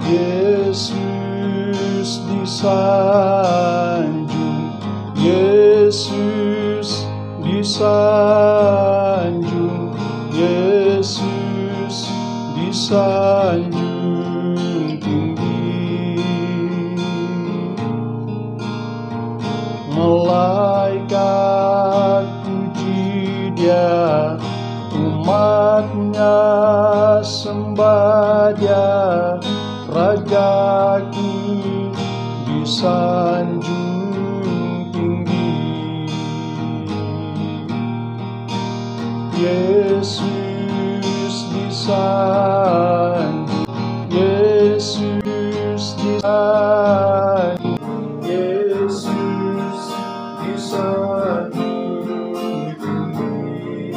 Yesus disanjung, Yesus disanjung, Yesus disanjung tinggi. Malaikat puji Dia, umatnya sembah Dia, Rajaku disanjung tinggi. Yesus disanjung, Yesus disanjung, Yesus disanjung tinggi.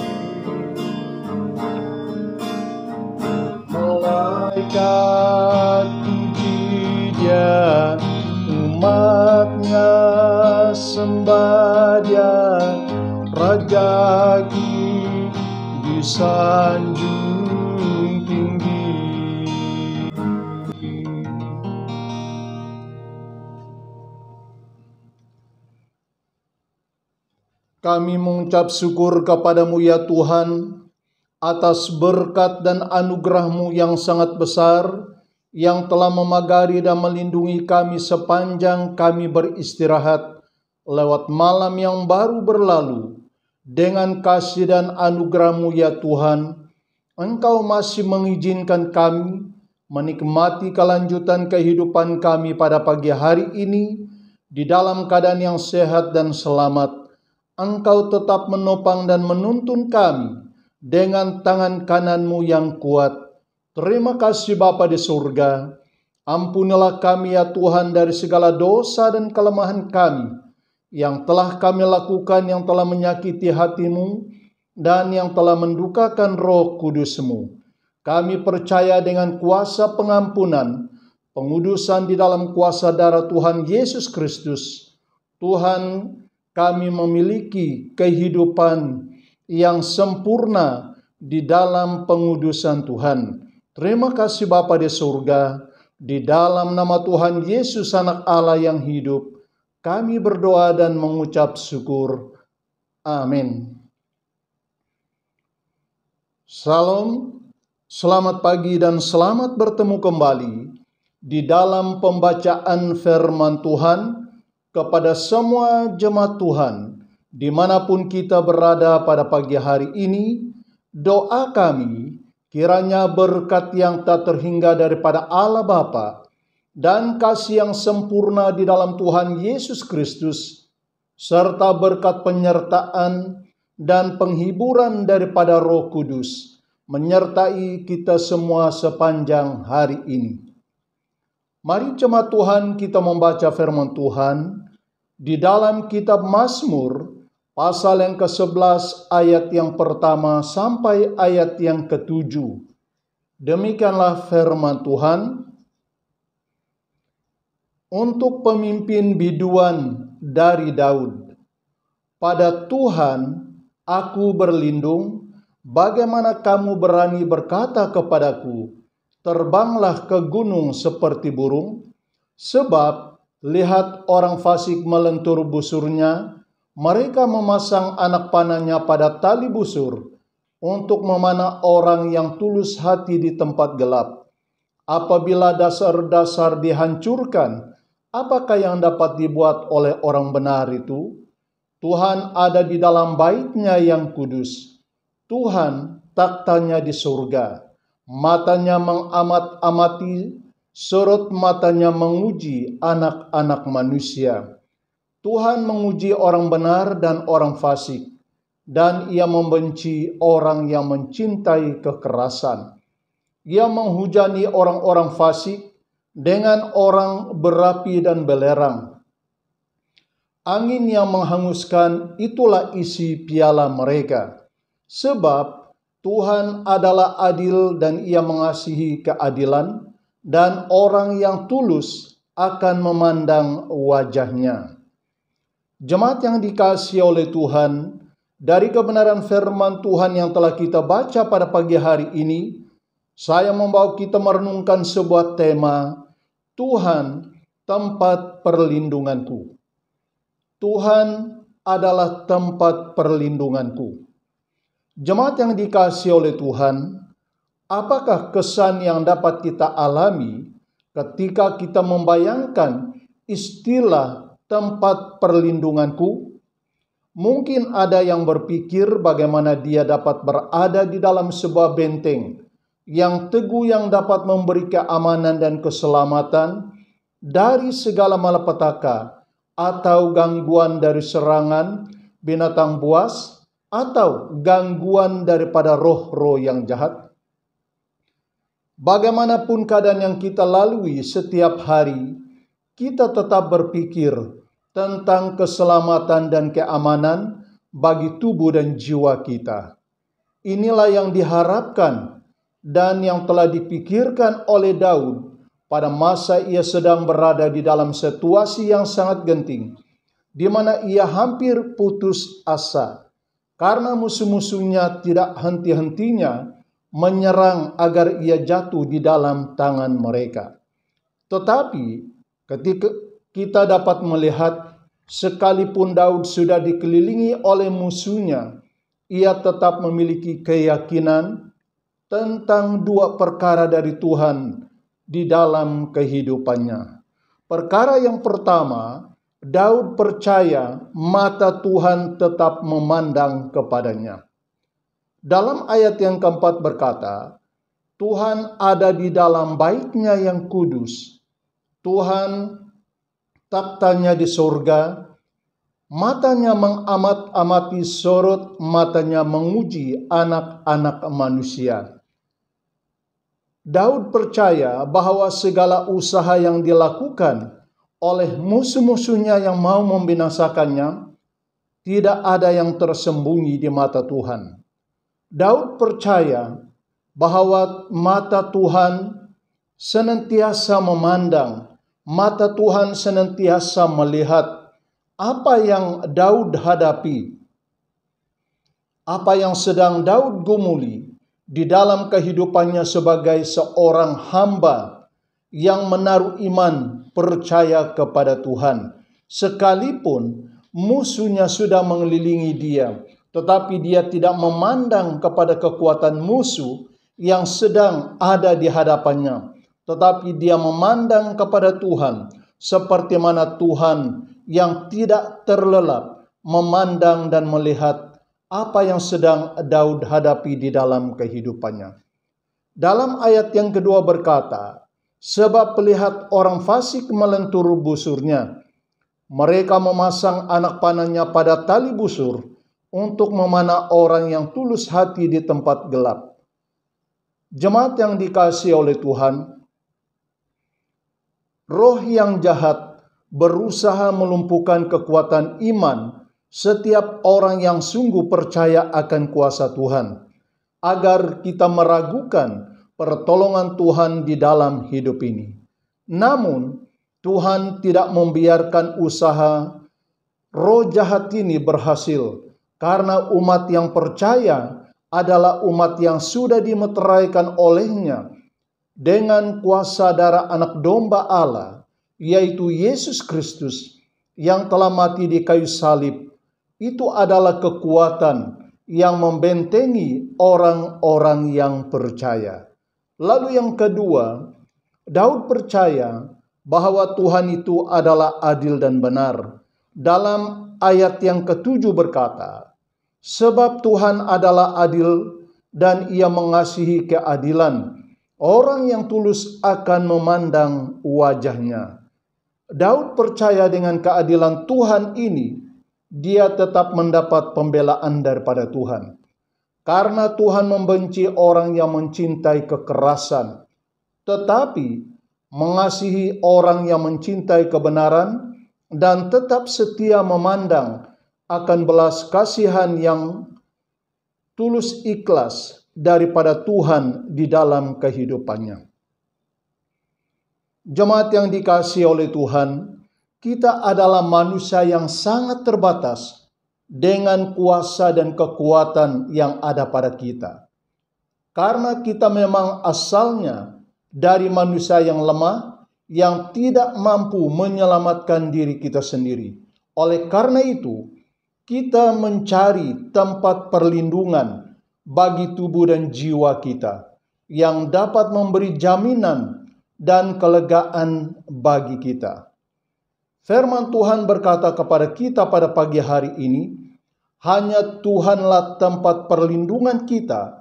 Malaikat puji Dia, umatnya sembah Dia, Rajaku disanjung tinggi. Kami mengucap syukur kepadamu ya Tuhan, atas berkat dan anugerah-Mu yang sangat besar, yang telah memagari dan melindungi kami sepanjang kami beristirahat lewat malam yang baru berlalu. Dengan kasih dan anugerah-Mu ya Tuhan, Engkau masih mengizinkan kami menikmati kelanjutan kehidupan kami pada pagi hari ini di dalam keadaan yang sehat dan selamat. Engkau tetap menopang dan menuntun kami dengan tangan kanan-Mu yang kuat. Terima kasih Bapa di surga. Ampunilah kami ya Tuhan dari segala dosa dan kelemahan kami yang telah kami lakukan, yang telah menyakiti hati-Mu dan yang telah mendukakan Roh Kudus-Mu. Kami percaya dengan kuasa pengampunan, pengudusan di dalam kuasa darah Tuhan Yesus Kristus, Tuhan, kami memiliki kehidupan yang sempurna di dalam pengudusan Tuhan. Terima kasih Bapa di surga, di dalam nama Tuhan Yesus Anak Allah yang hidup, kami berdoa dan mengucap syukur. Amin. Salam, selamat pagi dan selamat bertemu kembali di dalam pembacaan firman Tuhan kepada semua jemaat Tuhan dimanapun kita berada pada pagi hari ini. Doa kami kiranya berkat yang tak terhingga daripada Allah Bapa dan kasih yang sempurna di dalam Tuhan Yesus Kristus, serta berkat penyertaan dan penghiburan daripada Roh Kudus menyertai kita semua sepanjang hari ini. Mari jemaat Tuhan kita membaca firman Tuhan di dalam kitab Mazmur pasal yang ke-11 ayat yang pertama sampai ayat yang ke-7. Demikianlah firman Tuhan. Untuk pemimpin biduan dari Daud. Pada Tuhan aku berlindung, bagaimana kamu berani berkata kepadaku, terbanglah ke gunung seperti burung? Sebab lihat orang fasik melentur busurnya, mereka memasang anak panahnya pada tali busur untuk memanah orang yang tulus hati di tempat gelap. Apabila dasar-dasar dihancurkan, apakah yang dapat dibuat oleh orang benar itu? Tuhan ada di dalam bait-Nya yang kudus. Tuhan taktanya di surga. Matanya mengamat-amati, sorot matanya menguji anak-anak manusia. Tuhan menguji orang benar dan orang fasik, dan Ia membenci orang yang mencintai kekerasan. Ia menghujani orang-orang fasik dengan orang berapi dan belerang. Angin yang menghanguskan itulah isi piala mereka. Sebab Tuhan adalah adil dan Ia mengasihi keadilan, dan orang yang tulus akan memandang wajah-Nya. Jemaat yang dikasihi oleh Tuhan, dari kebenaran firman Tuhan yang telah kita baca pada pagi hari ini, saya membawa kita merenungkan sebuah tema, Tuhan, tempat perlindunganku. Tuhan adalah tempat perlindunganku. Jemaat yang dikasihi oleh Tuhan, apakah kesan yang dapat kita alami ketika kita membayangkan istilah tempat perlindunganku? Mungkin ada yang berpikir bagaimana dia dapat berada di dalam sebuah benteng yang teguh yang dapat memberi keamanan dan keselamatan dari segala malapetaka atau gangguan dari serangan binatang buas atau gangguan daripada roh-roh yang jahat. Bagaimanapun keadaan yang kita lalui setiap hari, kita tetap berpikir tentang keselamatan dan keamanan bagi tubuh dan jiwa kita. Inilah yang diharapkan dan yang telah dipikirkan oleh Daud pada masa ia sedang berada di dalam situasi yang sangat genting, di mana ia hampir putus asa karena musuh-musuhnya tidak henti-hentinya menyerang agar ia jatuh di dalam tangan mereka. Tetapi ketika kita dapat melihat, sekalipun Daud sudah dikelilingi oleh musuhnya, ia tetap memiliki keyakinan tentang dua perkara dari Tuhan di dalam kehidupannya. Perkara yang pertama, Daud percaya mata Tuhan tetap memandang kepadanya. Dalam ayat yang keempat berkata, Tuhan ada di dalam bait-Nya yang kudus. Tuhan taktanya di surga, matanya mengamat-amati sorot, matanya menguji anak-anak manusia. Daud percaya bahwa segala usaha yang dilakukan oleh musuh-musuhnya yang mau membinasakannya, tidak ada yang tersembunyi di mata Tuhan. Daud percaya bahwa mata Tuhan senantiasa memandang, mata Tuhan senantiasa melihat apa yang Daud hadapi, apa yang sedang Daud gumuli di dalam kehidupannya sebagai seorang hamba yang menaruh iman percaya kepada Tuhan. Sekalipun musuhnya sudah mengelilingi dia, tetapi dia tidak memandang kepada kekuatan musuh yang sedang ada di hadapannya, tetapi dia memandang kepada Tuhan, seperti mana Tuhan yang tidak terlelap memandang dan melihat apa yang sedang Daud hadapi di dalam kehidupannya. Dalam ayat yang kedua berkata, sebab melihat orang fasik melentur busurnya, mereka memasang anak panahnya pada tali busur untuk memanah orang yang tulus hati di tempat gelap. Jemaat yang dikasihi oleh Tuhan, roh yang jahat berusaha melumpuhkan kekuatan iman setiap orang yang sungguh percaya akan kuasa Tuhan, agar kita meragukan pertolongan Tuhan di dalam hidup ini. Namun, Tuhan tidak membiarkan usaha roh jahat ini berhasil, karena umat yang percaya adalah umat yang sudah dimeteraikan olehnya dengan kuasa darah anak domba Allah, yaitu Yesus Kristus yang telah mati di kayu salib. Itu adalah kekuatan yang membentengi orang-orang yang percaya. Lalu yang kedua, Daud percaya bahwa Tuhan itu adalah adil dan benar. Dalam ayat yang ketujuh berkata, sebab Tuhan adalah adil dan ia mengasihi keadilan. Orang yang tulus akan memandang wajahnya. Daud percaya dengan keadilan Tuhan ini, dia tetap mendapat pembelaan daripada Tuhan. Karena Tuhan membenci orang yang mencintai kekerasan, tetapi mengasihi orang yang mencintai kebenaran dan tetap setia memandang akan belas kasihan yang tulus ikhlas daripada Tuhan di dalam kehidupannya. Jemaat yang dikasihi oleh Tuhan, kita adalah manusia yang sangat terbatas dengan kuasa dan kekuatan yang ada pada kita. karena kita memang asalnya dari manusia yang lemah, yang tidak mampu menyelamatkan diri kita sendiri. Oleh karena itu, kita mencari tempat perlindungan bagi tubuh dan jiwa kita, yang dapat memberi jaminan dan kelegaan bagi kita. Firman Tuhan berkata kepada kita pada pagi hari ini, hanya Tuhanlah tempat perlindungan kita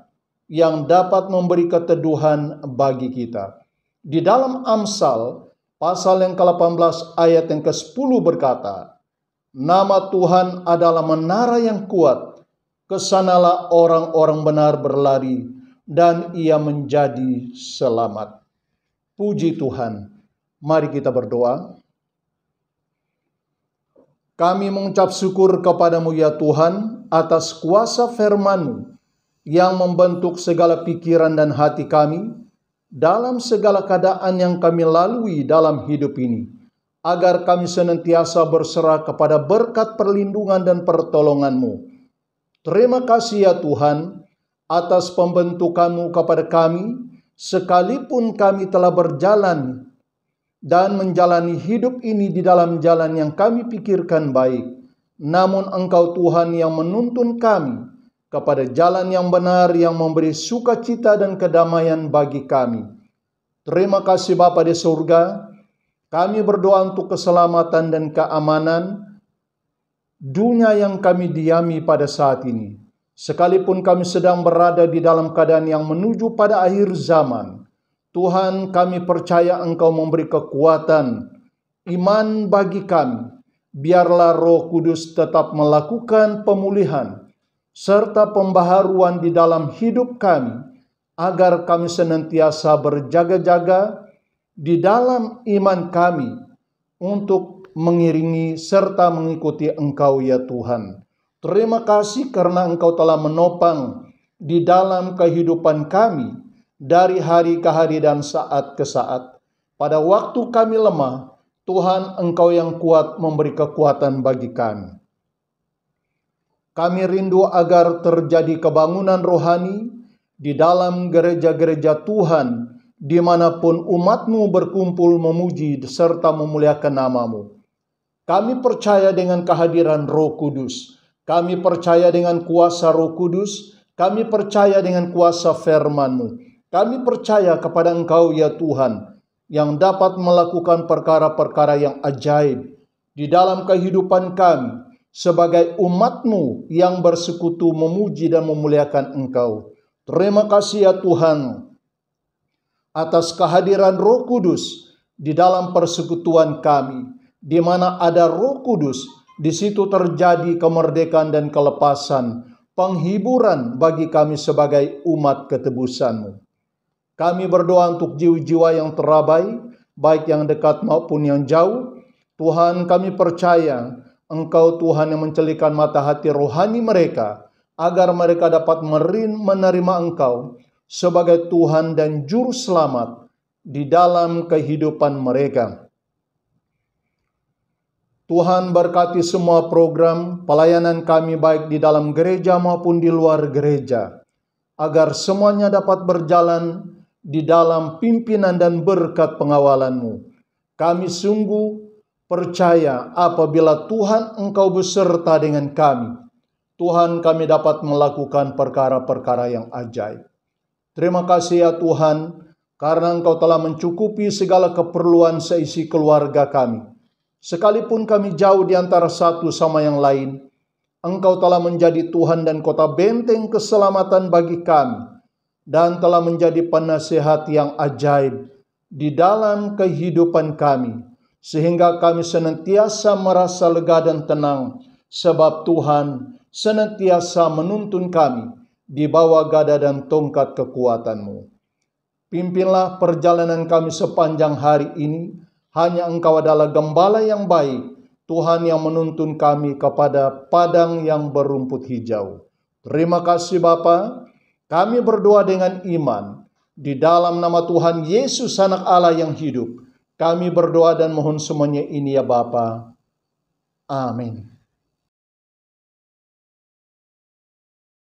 yang dapat memberi keteduhan bagi kita. Di dalam Amsal, pasal yang ke-18 ayat yang ke-10 berkata, nama Tuhan adalah menara yang kuat, kesanalah orang-orang benar berlari, dan ia menjadi selamat. Puji Tuhan. Mari kita berdoa. Kami mengucap syukur kepadamu ya Tuhan atas kuasa firman-Mu yang membentuk segala pikiran dan hati kami dalam segala keadaan yang kami lalui dalam hidup ini, agar kami senantiasa berserah kepada berkat perlindungan dan pertolongan-Mu. Terima kasih ya Tuhan atas pembentukan-Mu kepada kami, sekalipun kami telah berjalan dan menjalani hidup ini di dalam jalan yang kami pikirkan baik. Namun Engkau Tuhan yang menuntun kami kepada jalan yang benar yang memberi sukacita dan kedamaian bagi kami. Terima kasih Bapa di surga. Kami berdoa untuk keselamatan dan keamanan dunia yang kami diami pada saat ini. Sekalipun kami sedang berada di dalam keadaan yang menuju pada akhir zaman, Tuhan, kami percaya Engkau memberi kekuatan, iman bagi kami. Biarlah Roh Kudus tetap melakukan pemulihan serta pembaharuan di dalam hidup kami, agar kami senantiasa berjaga-jaga di dalam iman kami untuk mengiringi serta mengikuti Engkau ya Tuhan. Terima kasih karena Engkau telah menopang di dalam kehidupan kami, dari hari ke hari dan saat ke saat. Pada waktu kami lemah, Tuhan Engkau yang kuat memberi kekuatan bagi kami. Kami rindu agar terjadi kebangunan rohani di dalam gereja-gereja Tuhan, dimanapun umat-Mu berkumpul memuji serta memuliakan nama-Mu. Kami percaya dengan kehadiran Roh Kudus. Kami percaya dengan kuasa Roh Kudus. Kami percaya dengan kuasa firman-Mu. Kami percaya kepada Engkau ya Tuhan, yang dapat melakukan perkara-perkara yang ajaib di dalam kehidupan kami sebagai umat-Mu yang bersekutu memuji dan memuliakan Engkau. Terima kasih ya Tuhan atas kehadiran Roh Kudus di dalam persekutuan kami. Di mana ada Roh Kudus, di situ terjadi kemerdekaan dan kelepasan, penghiburan bagi kami sebagai umat ketebusan-Mu. Kami berdoa untuk jiwa-jiwa yang terabai, baik yang dekat maupun yang jauh. Tuhan, kami percaya Engkau Tuhan yang mencelikan mata hati rohani mereka, agar mereka dapat menerima Engkau sebagai Tuhan dan Juru Selamat di dalam kehidupan mereka. Tuhan berkati semua program pelayanan kami baik di dalam gereja maupun di luar gereja, agar semuanya dapat berjalan di dalam pimpinan dan berkat pengawalan-Mu. Kami sungguh percaya apabila Tuhan Engkau beserta dengan kami, Tuhan kami dapat melakukan perkara-perkara yang ajaib. Terima kasih ya Tuhan, karena Engkau telah mencukupi segala keperluan seisi keluarga kami. Sekalipun kami jauh di antara satu sama yang lain, Engkau telah menjadi Tuhan dan kota benteng keselamatan bagi kami, dan telah menjadi penasihat yang ajaib di dalam kehidupan kami, sehingga kami senantiasa merasa lega dan tenang, sebab Tuhan senantiasa menuntun kami di bawah gada dan tongkat kekuatan-Mu. Pimpinlah perjalanan kami sepanjang hari ini, hanya Engkau adalah gembala yang baik, Tuhan yang menuntun kami kepada padang yang berumput hijau. Terima kasih Bapa. Kami berdoa dengan iman di dalam nama Tuhan Yesus Anak Allah yang hidup. Kami berdoa dan mohon semuanya ini ya Bapa. Amin.